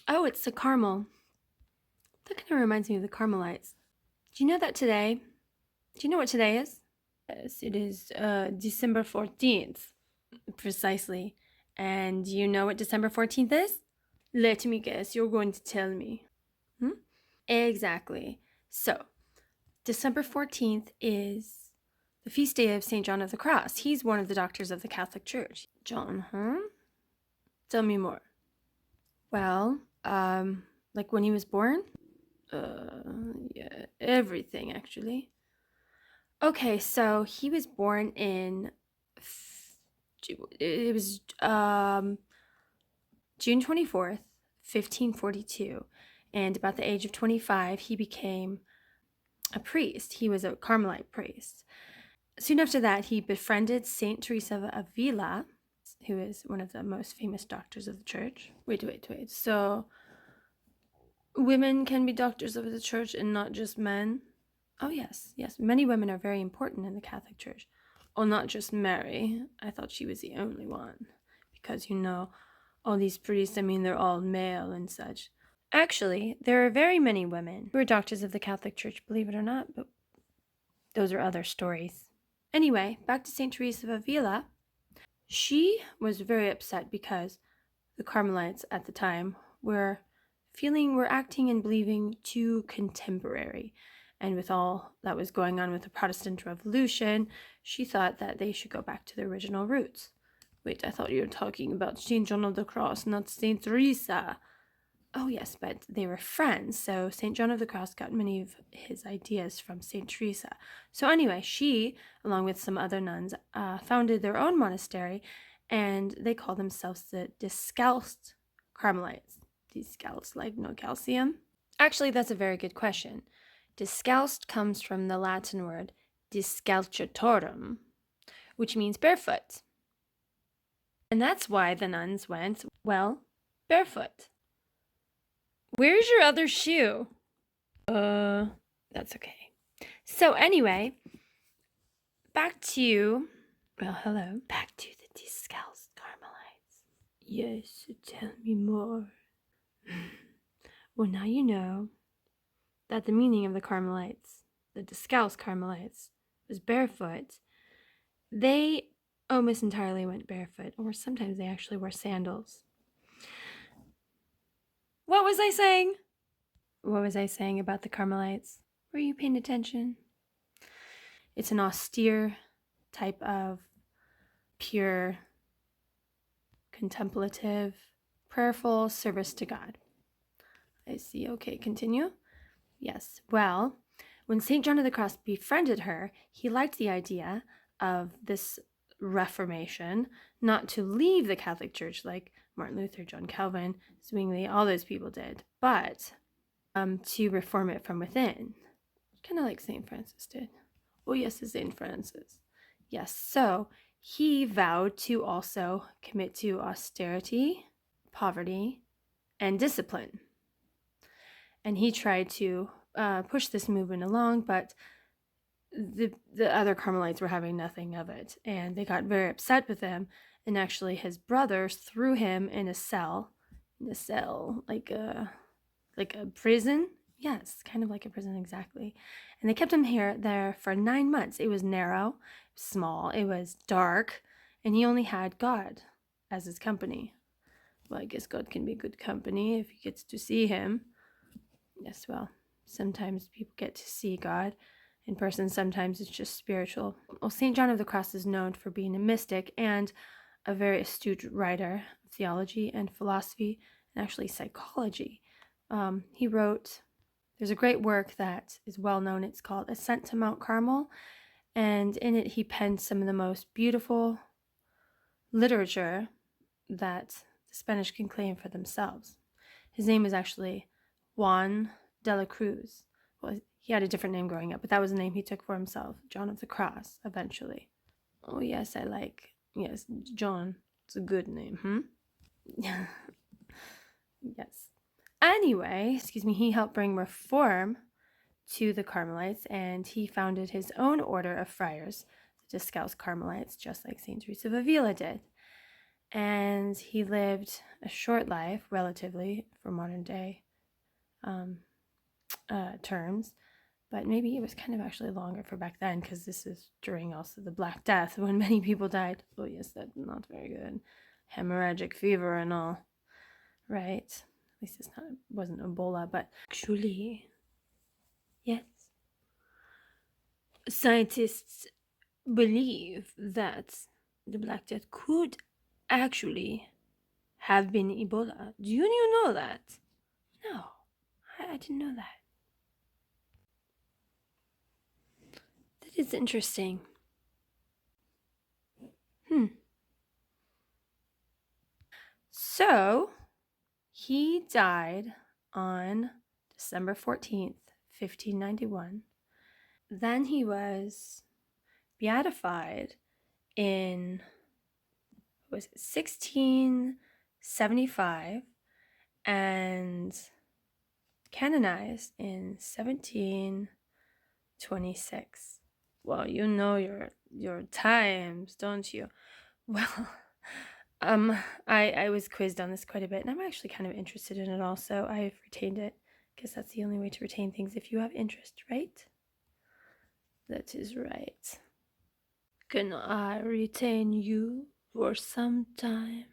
Oh, it's the caramel. That kind of reminds me of the Carmelites. Do you know that today? Do you know what today is? Yes, it is December 14th, precisely. And do you know what December 14th is? Let me guess, you're going to tell me. Hmm? Exactly. So, December 14th is the feast day of St. John of the Cross. He's one of the doctors of the Catholic Church. John, huh? Tell me more. Well, like when he was born? Yeah, everything actually. Okay, so he was born in it was June 24th, 1542, and about the age of 25 he became a priest. He was a Carmelite priest. Soon after that, he befriended Saint Teresa of Avila, who is one of the most famous doctors of the church. Wait. So women can be doctors of the church and not just men? Oh, yes. Many women are very important in the Catholic Church. Oh, not just Mary. I thought she was the only one. Because, all these priests, they're all male and such. Actually, there are very many women who are doctors of the Catholic Church, believe it or not, but those are other stories. Anyway, back to St. Teresa of Avila. She was very upset because the Carmelites at the time were acting and believing too contemporary. And with all that was going on with the Protestant Revolution, she thought that they should go back to their original roots. Wait, I thought you were talking about St. John of the Cross, not St. Teresa. Oh, yes, but they were friends, so St. John of the Cross got many of his ideas from St. Teresa. So anyway, she, along with some other nuns, founded their own monastery, and they call themselves the Discalced Carmelites. Discalced, like no calcium? Actually, that's a very good question. Discalced comes from the Latin word discalciatorum, which means barefoot. And that's why the nuns went, well, barefoot. Where's your other shoe? That's okay. So anyway, back to the Discalced Carmelites. Yes, tell me more. Well, now you know that the meaning of the Carmelites, the Discalced Carmelites, was barefoot. They almost entirely went barefoot, or sometimes they actually wore sandals. What was I saying? What was I saying about the Carmelites? Were you paying attention? It's an austere type of pure, contemplative, prayerful service to God. I see. Okay, continue. Yes. Well, when St. John of the Cross befriended her, he liked the idea of this Reformation, not to leave the Catholic Church like Martin Luther, John Calvin, Zwingli, all those people did, but to reform it from within, kind of like St. Francis did. Oh, yes, St. Francis. Yes, so he vowed to also commit to austerity, poverty, and discipline. And he tried to push this movement along, but the other Carmelites were having nothing of it, and they got very upset with him. And actually, his brothers threw him in a cell, like a prison. Yes, kind of like a prison, exactly. And they kept him there for 9 months. It was narrow, small, it was dark, and he only had God as his company. Well, I guess God can be good company if he gets to see him. Yes, well, sometimes people get to see God in person, sometimes it's just spiritual. Well, St. John of the Cross is known for being a mystic and a very astute writer of theology and philosophy, and actually psychology. He wrote, there's a great work that is well known. It's called Ascent to Mount Carmel. And in it, he penned some of the most beautiful literature that the Spanish can claim for themselves. His name is actually Juan de la Cruz. Well, he had a different name growing up, but that was the name he took for himself, John of the Cross, eventually. Oh, yes, yes, John. It's a good name, Yes. Anyway, he helped bring reform to the Carmelites, and he founded his own order of friars, the Discalced Carmelites, just like St. Teresa of Avila did. and he lived a short life, relatively, for modern day terms. But maybe it was kind of actually longer for back then, because this is during also the Black Death when many people died. Oh yes, that's not very good. Hemorrhagic fever and all, right? At least it wasn't Ebola, but actually, yes. Scientists believe that the Black Death could actually have been Ebola. Do you know that? No, I didn't know that. That is interesting. So, he died on December 14th, 1591. Then he was beatified in, was it 1675 and canonized in 1726. Well, you know your times, don't you? Well, I was quizzed on this quite a bit, and I'm actually kind of interested in it also. I've retained it, because that's the only way to retain things, if you have interest, right? That is right. Can I retain you for some time?